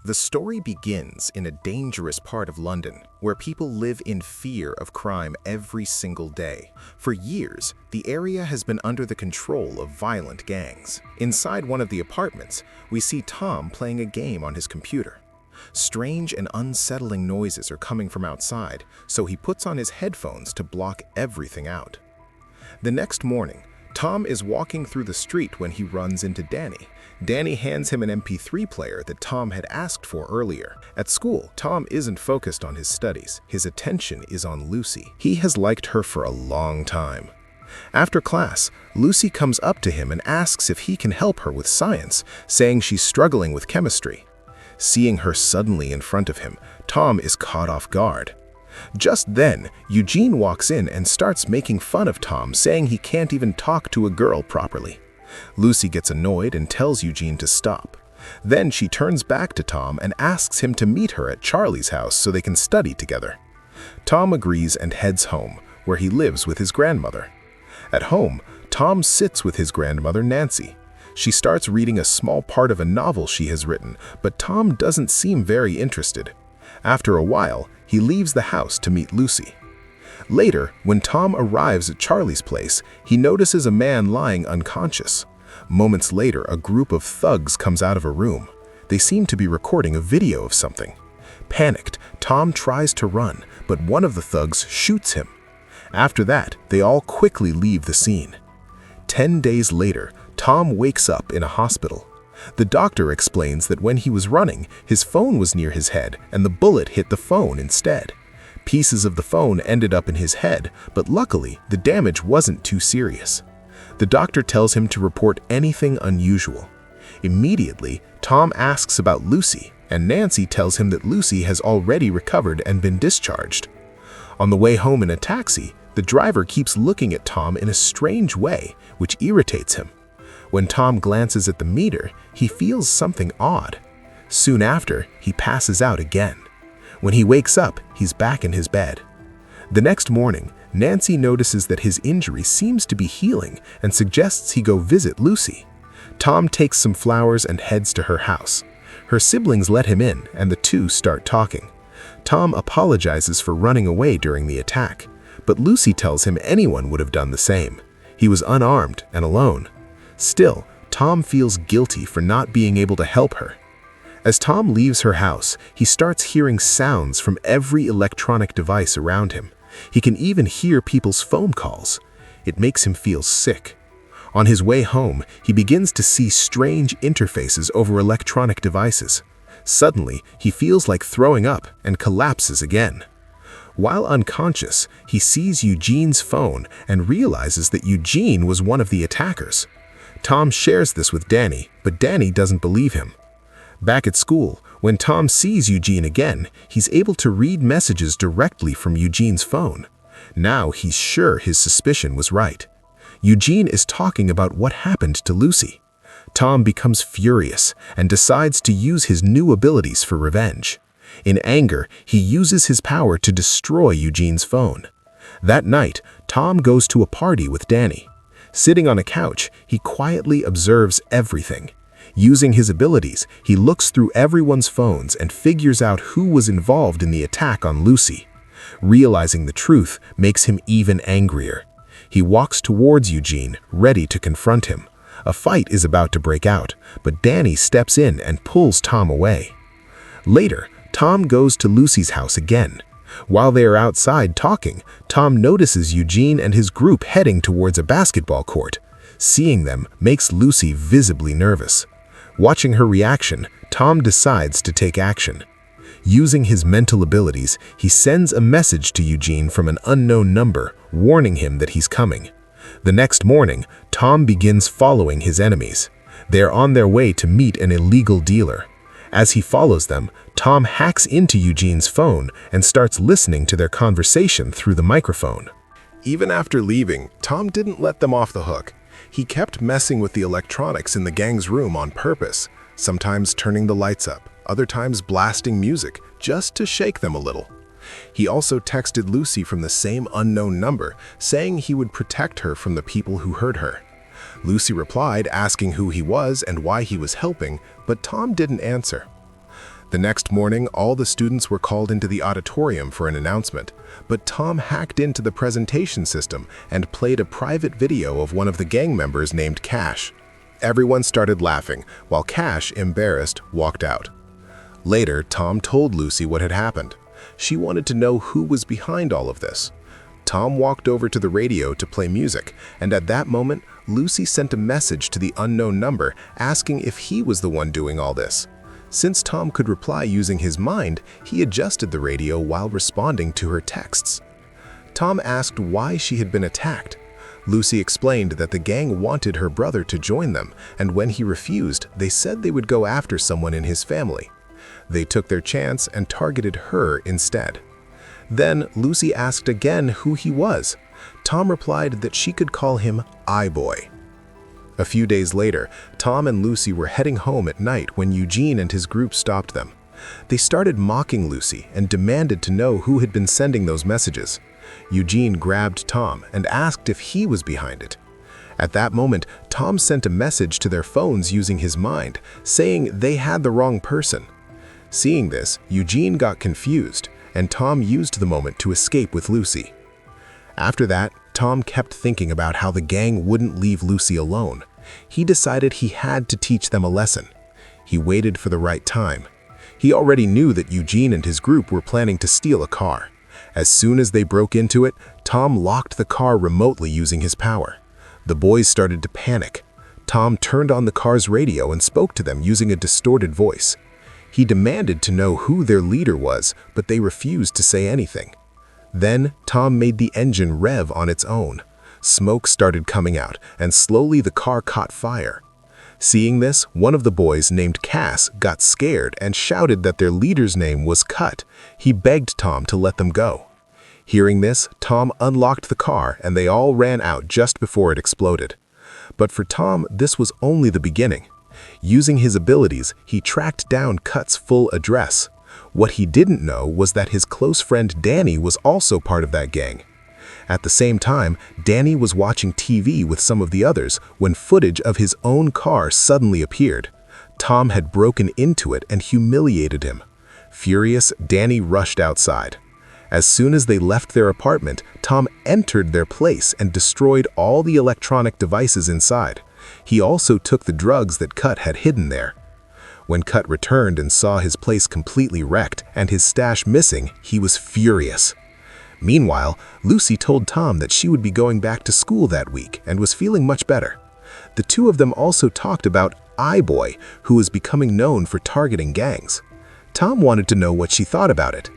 The story begins in a dangerous part of London, where people live in fear of crime every single day. For years, the area has been under the control of violent gangs. Inside one of the apartments, we see Tom playing a game on his computer. Strange and unsettling noises are coming from outside, so he puts on his headphones to block everything out. The next morning, Tom is walking through the street when he runs into Danny. Danny hands him an MP3 player that Tom had asked for earlier. At school, Tom isn't focused on his studies. His attention is on Lucy. He has liked her for a long time. After class, Lucy comes up to him and asks if he can help her with science, saying she's struggling with chemistry. Seeing her suddenly in front of him, Tom is caught off guard. Just then, Eugene walks in and starts making fun of Tom, saying he can't even talk to a girl properly. Lucy gets annoyed and tells Eugene to stop. Then she turns back to Tom and asks him to meet her at Charlie's house so they can study together. Tom agrees and heads home, where he lives with his grandmother. At home, Tom sits with his grandmother, Nancy. She starts reading a small part of a novel she has written, but Tom doesn't seem very interested. After a while, he leaves the house to meet Lucy. Later, when Tom arrives at Charlie's place, he notices a man lying unconscious. Moments later, a group of thugs comes out of a room. They seem to be recording a video of something. Panicked, Tom tries to run, but one of the thugs shoots him. After that, they all quickly leave the scene. 10 days later, Tom wakes up in a hospital. The doctor explains that when he was running, his phone was near his head and the bullet hit the phone instead. Pieces of the phone ended up in his head, but luckily, the damage wasn't too serious. The doctor tells him to report anything unusual. Immediately, Tom asks about Lucy, and Nancy tells him that Lucy has already recovered and been discharged. On the way home in a taxi, the driver keeps looking at Tom in a strange way, which irritates him. When Tom glances at the meter, he feels something odd. Soon after, he passes out again. When he wakes up, he's back in his bed. The next morning, Nancy notices that his injury seems to be healing and suggests he go visit Lucy. Tom takes some flowers and heads to her house. Her siblings let him in, and the two start talking. Tom apologizes for running away during the attack, but Lucy tells him anyone would have done the same. He was unarmed and alone. Still, Tom feels guilty for not being able to help her. As Tom leaves her house, he starts hearing sounds from every electronic device around him. He can even hear people's phone calls. It makes him feel sick. On his way home, he begins to see strange interfaces over electronic devices. Suddenly, he feels like throwing up and collapses again. While unconscious, he sees Eugene's phone and realizes that Eugene was one of the attackers. Tom shares this with Danny, but Danny doesn't believe him. Back at school, when Tom sees Eugene again, he's able to read messages directly from Eugene's phone. Now he's sure his suspicion was right. Eugene is talking about what happened to Lucy. Tom becomes furious and decides to use his new abilities for revenge. In anger, he uses his power to destroy Eugene's phone. That night, Tom goes to a party with Danny. Sitting on a couch, he quietly observes everything. Using his abilities, he looks through everyone's phones and figures out who was involved in the attack on Lucy. Realizing the truth makes him even angrier. He walks towards Eugene, ready to confront him. A fight is about to break out, but Danny steps in and pulls Tom away. Later, Tom goes to Lucy's house again. While they are outside talking, Tom notices Eugene and his group heading towards a basketball court. Seeing them makes Lucy visibly nervous. Watching her reaction, Tom decides to take action. Using his mental abilities, he sends a message to Eugene from an unknown number, warning him that he's coming. The next morning, Tom begins following his enemies. They are on their way to meet an illegal dealer. As he follows them, Tom hacks into Eugene's phone and starts listening to their conversation through the microphone. Even after leaving, Tom didn't let them off the hook. He kept messing with the electronics in the gang's room on purpose, sometimes turning the lights up, other times blasting music, just to shake them a little. He also texted Lucy from the same unknown number, saying he would protect her from the people who hurt her. Lucy replied asking who he was and why he was helping, but Tom didn't answer. The next morning, all the students were called into the auditorium for an announcement, but Tom hacked into the presentation system and played a private video of one of the gang members named Cash. Everyone started laughing, while Cash, embarrassed, walked out. Later, Tom told Lucy what had happened. She wanted to know who was behind all of this. Tom walked over to the radio to play music, and at that moment, Lucy sent a message to the unknown number asking if he was the one doing all this. Since Tom could reply using his mind, he adjusted the radio while responding to her texts. Tom asked why she had been attacked. Lucy explained that the gang wanted her brother to join them, and when he refused, they said they would go after someone in his family. They took their chance and targeted her instead. Then Lucy asked again who he was. Tom replied that she could call him iBoy. A few days later, Tom and Lucy were heading home at night when Eugene and his group stopped them. They started mocking Lucy and demanded to know who had been sending those messages. Eugene grabbed Tom and asked if he was behind it. At that moment, Tom sent a message to their phones using his mind, saying they had the wrong person. Seeing this, Eugene got confused, and Tom used the moment to escape with Lucy. After that, Tom kept thinking about how the gang wouldn't leave Lucy alone. He decided he had to teach them a lesson. He waited for the right time. He already knew that Eugene and his group were planning to steal a car. As soon as they broke into it, Tom locked the car remotely using his power. The boys started to panic. Tom turned on the car's radio and spoke to them using a distorted voice. He demanded to know who their leader was, but they refused to say anything. Then, Tom made the engine rev on its own. Smoke started coming out, and slowly the car caught fire. Seeing this, one of the boys named Cass got scared and shouted that their leader's name was Cut. He begged Tom to let them go. Hearing this, Tom unlocked the car and they all ran out just before it exploded. But for Tom, this was only the beginning. Using his abilities, he tracked down Cut's full address. What he didn't know was that his close friend Danny was also part of that gang. At the same time, Danny was watching TV with some of the others when footage of his own car suddenly appeared. Tom had broken into it and humiliated him. Furious, Danny rushed outside. As soon as they left their apartment, Tom entered their place and destroyed all the electronic devices inside. He also took the drugs that Cut had hidden there. When Cut returned and saw his place completely wrecked and his stash missing, he was furious. Meanwhile, Lucy told Tom that she would be going back to school that week and was feeling much better. The two of them also talked about iBoy, who was becoming known for targeting gangs. Tom wanted to know what she thought about it.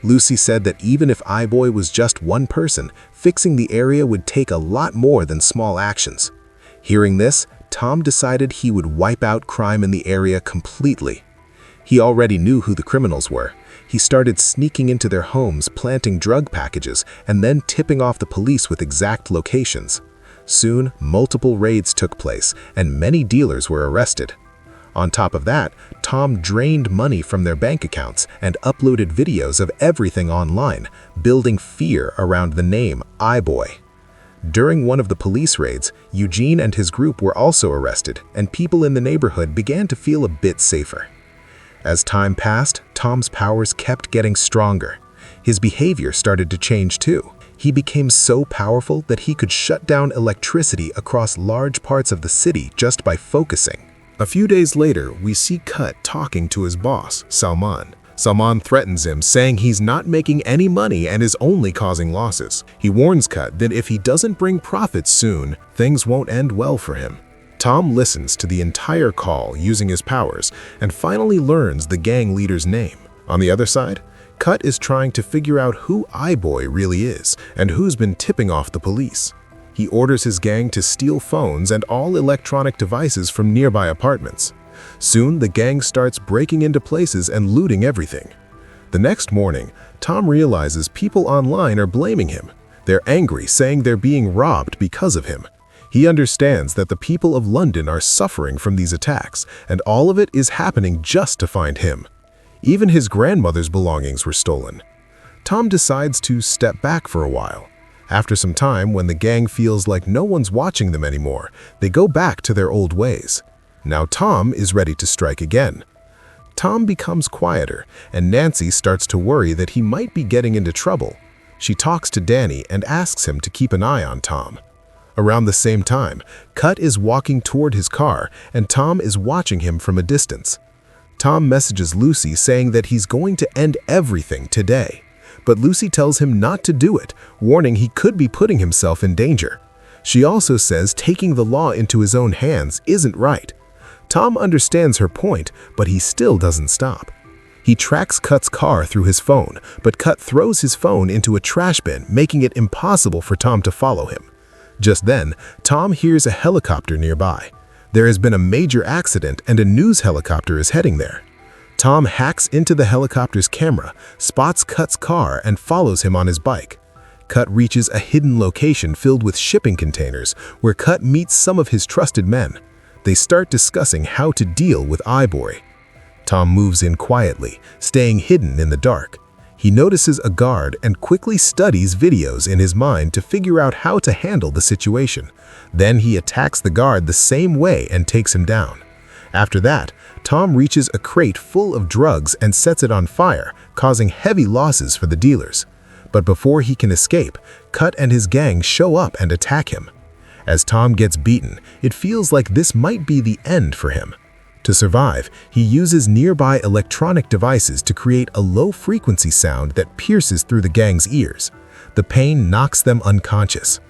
Lucy said that even if iBoy was just one person, fixing the area would take a lot more than small actions. Hearing this, Tom decided he would wipe out crime in the area completely. He already knew who the criminals were. He started sneaking into their homes, planting drug packages, and then tipping off the police with exact locations. Soon, multiple raids took place, and many dealers were arrested. On top of that, Tom drained money from their bank accounts and uploaded videos of everything online, building fear around the name iBoy. During one of the police raids, Eugene and his group were also arrested, and people in the neighborhood began to feel a bit safer. As time passed, Tom's powers kept getting stronger. His behavior started to change too. He became so powerful that he could shut down electricity across large parts of the city just by focusing. A few days later, we see Cut talking to his boss, Salman. Salman threatens him, saying he's not making any money and is only causing losses. He warns Cut that if he doesn't bring profits soon, things won't end well for him. Tom listens to the entire call using his powers and finally learns the gang leader's name. On the other side, Cut is trying to figure out who iBoy really is and who's been tipping off the police. He orders his gang to steal phones and all electronic devices from nearby apartments. Soon, the gang starts breaking into places and looting everything. The next morning, Tom realizes people online are blaming him. They're angry, saying they're being robbed because of him. He understands that the people of London are suffering from these attacks, and all of it is happening just to find him. Even his grandmother's belongings were stolen. Tom decides to step back for a while. After some time, when the gang feels like no one's watching them anymore, they go back to their old ways. Now Tom is ready to strike again. Tom becomes quieter, and Nancy starts to worry that he might be getting into trouble. She talks to Danny and asks him to keep an eye on Tom. Around the same time, Cut is walking toward his car, and Tom is watching him from a distance. Tom messages Lucy saying that he's going to end everything today. But Lucy tells him not to do it, warning he could be putting himself in danger. She also says taking the law into his own hands isn't right. Tom understands her point, but he still doesn't stop. He tracks Cut's car through his phone, but Cut throws his phone into a trash bin, making it impossible for Tom to follow him. Just then, Tom hears a helicopter nearby. There has been a major accident and a news helicopter is heading there. Tom hacks into the helicopter's camera, spots Cut's car, and follows him on his bike. Cut reaches a hidden location filled with shipping containers, where Cut meets some of his trusted men. They start discussing how to deal with iBoy. Tom moves in quietly, staying hidden in the dark. He notices a guard and quickly studies videos in his mind to figure out how to handle the situation. Then he attacks the guard the same way and takes him down. After that, Tom reaches a crate full of drugs and sets it on fire, causing heavy losses for the dealers. But before he can escape, Cut and his gang show up and attack him. As Tom gets beaten, it feels like this might be the end for him. To survive, he uses nearby electronic devices to create a low-frequency sound that pierces through the gang's ears. The pain knocks them unconscious.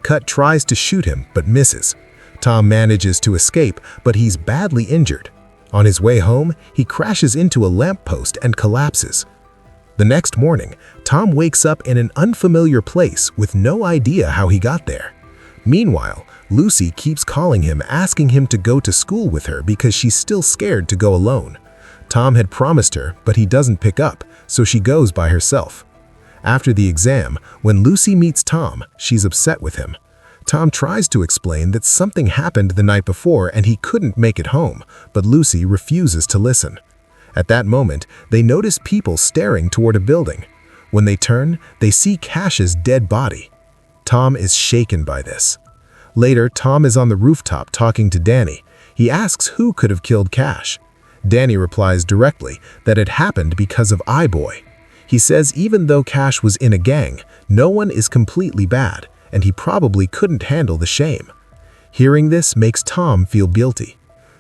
Cut tries to shoot him but misses. Tom manages to escape, but he's badly injured. On his way home, he crashes into a lamppost and collapses. The next morning, Tom wakes up in an unfamiliar place with no idea how he got there. Meanwhile, Lucy keeps calling him, asking him to go to school with her because she's still scared to go alone. Tom had promised her, but he doesn't pick up, so she goes by herself. After the exam, when Lucy meets Tom, she's upset with him. Tom tries to explain that something happened the night before and he couldn't make it home, but Lucy refuses to listen. At that moment, they notice people staring toward a building. When they turn, they see Cash's dead body. Tom is shaken by this. Later, Tom is on the rooftop talking to Danny. He asks who could have killed Cash. Danny replies directly that it happened because of iBoy. He says even though Cash was in a gang, no one is completely bad, and he probably couldn't handle the shame. Hearing this makes Tom feel guilty.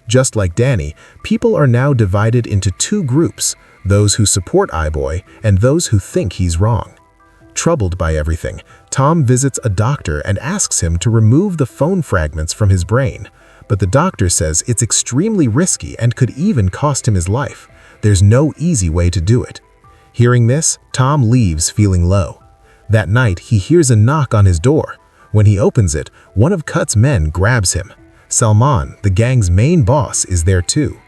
Just like Danny, people are now divided into two groups, those who support iBoy and those who think he's wrong. Troubled by everything, Tom visits a doctor and asks him to remove the phone fragments from his brain. But the doctor says it's extremely risky and could even cost him his life. There's no easy way to do it. Hearing this, Tom leaves feeling low. That night, he hears a knock on his door. When he opens it, one of Cut's men grabs him. Salman, the gang's main boss, is there too.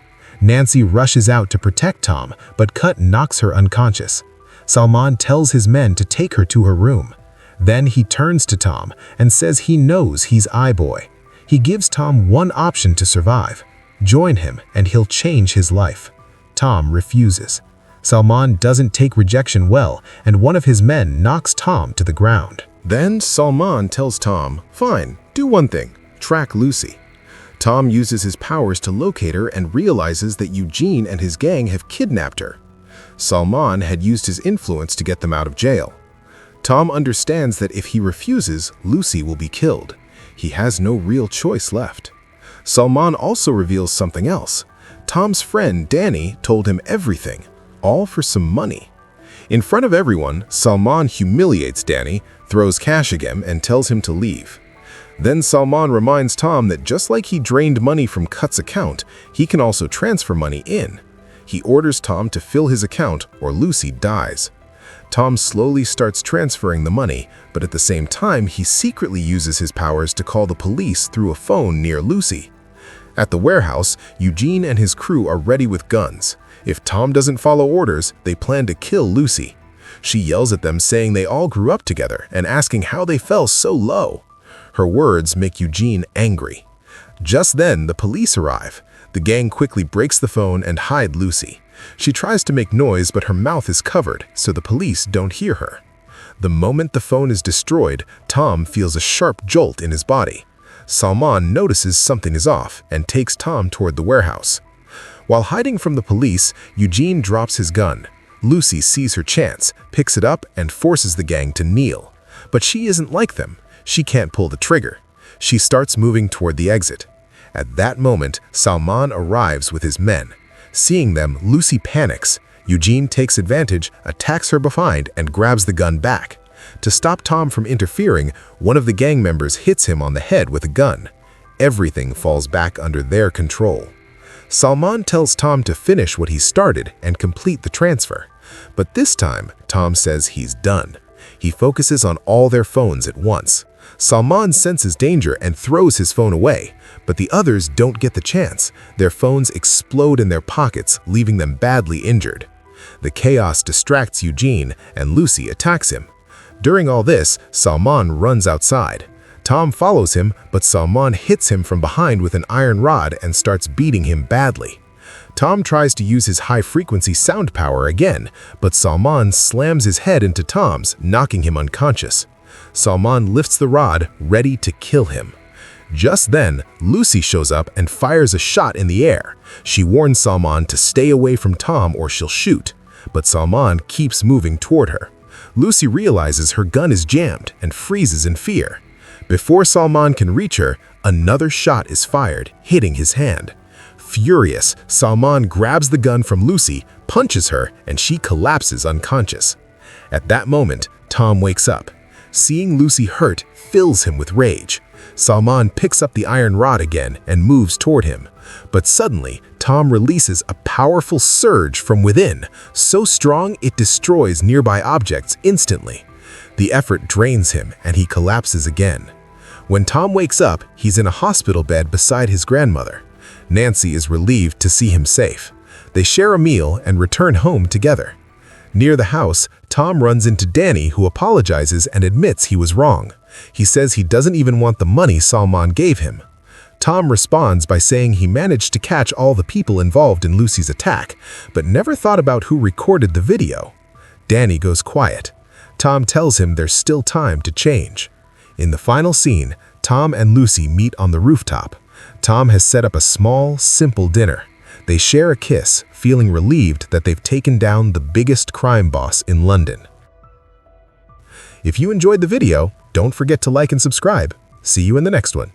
Nancy rushes out to protect Tom, but Cut knocks her unconscious. Salman tells his men to take her to her room. Then he turns to Tom and says he knows he's iBoy. He gives Tom one option to survive. Join him and he'll change his life. Tom refuses. Salman doesn't take rejection well, and one of his men knocks Tom to the ground. Then Salman tells Tom, "Fine, do one thing, track Lucy." Tom uses his powers to locate her and realizes that Eugene and his gang have kidnapped her. Salman had used his influence to get them out of jail. Tom understands that if he refuses, Lucy will be killed. He has no real choice left. Salman also reveals something else. Tom's friend, Danny, told him everything, all for some money. In front of everyone, Salman humiliates Danny, throws Cash at him, and tells him to leave. Then Salman reminds Tom that just like he drained money from Cut's account, he can also transfer money in. He orders Tom to fill his account or Lucy dies. Tom slowly starts transferring the money, but at the same time he secretly uses his powers to call the police through a phone near Lucy. At the warehouse, Eugene and his crew are ready with guns. If Tom doesn't follow orders, they plan to kill Lucy. She yells at them saying they all grew up together and asking how they fell so low. Her words make Eugene angry. Just then, the police arrive. The gang quickly breaks the phone and hide Lucy. She tries to make noise, but her mouth is covered, so the police don't hear her. The moment the phone is destroyed, Tom feels a sharp jolt in his body. Salman notices something is off and takes Tom toward the warehouse. While hiding from the police, Eugene drops his gun. Lucy sees her chance, picks it up, and forces the gang to kneel. But she isn't like them. She can't pull the trigger. She starts moving toward the exit. At that moment, Salman arrives with his men. Seeing them, Lucy panics. Eugene takes advantage, attacks her behind, and grabs the gun back. To stop Tom from interfering, one of the gang members hits him on the head with a gun. Everything falls back under their control. Salman tells Tom to finish what he started and complete the transfer. But this time, Tom says he's done. He focuses on all their phones at once. Salman senses danger and throws his phone away, but the others don't get the chance. Their phones explode in their pockets, leaving them badly injured. The chaos distracts Eugene, and Lucy attacks him. During all this, Salman runs outside. Tom follows him, but Salman hits him from behind with an iron rod and starts beating him badly. Tom tries to use his high-frequency sound power again, but Salman slams his head into Tom's, knocking him unconscious. Salman lifts the rod, ready to kill him. Just then, Lucy shows up and fires a shot in the air. She warns Salman to stay away from Tom or she'll shoot, but Salman keeps moving toward her. Lucy realizes her gun is jammed and freezes in fear. Before Salman can reach her, another shot is fired, hitting his hand. Furious, Salman grabs the gun from Lucy, punches her, and she collapses unconscious. At that moment, Tom wakes up. Seeing Lucy hurt fills him with rage. Salman picks up the iron rod again and moves toward him. But suddenly, Tom releases a powerful surge from within, so strong it destroys nearby objects instantly. The effort drains him and he collapses again. When Tom wakes up, he's in a hospital bed beside his grandmother. Nancy is relieved to see him safe. They share a meal and return home together. Near the house, Tom runs into Danny, who apologizes and admits he was wrong. He says he doesn't even want the money Salman gave him. Tom responds by saying he managed to catch all the people involved in Lucy's attack, but never thought about who recorded the video. Danny goes quiet. Tom tells him there's still time to change. In the final scene, Tom and Lucy meet on the rooftop. Tom has set up a small, simple dinner. They share a kiss, feeling relieved that they've taken down the biggest crime boss in London. If you enjoyed the video, don't forget to like and subscribe. See you in the next one.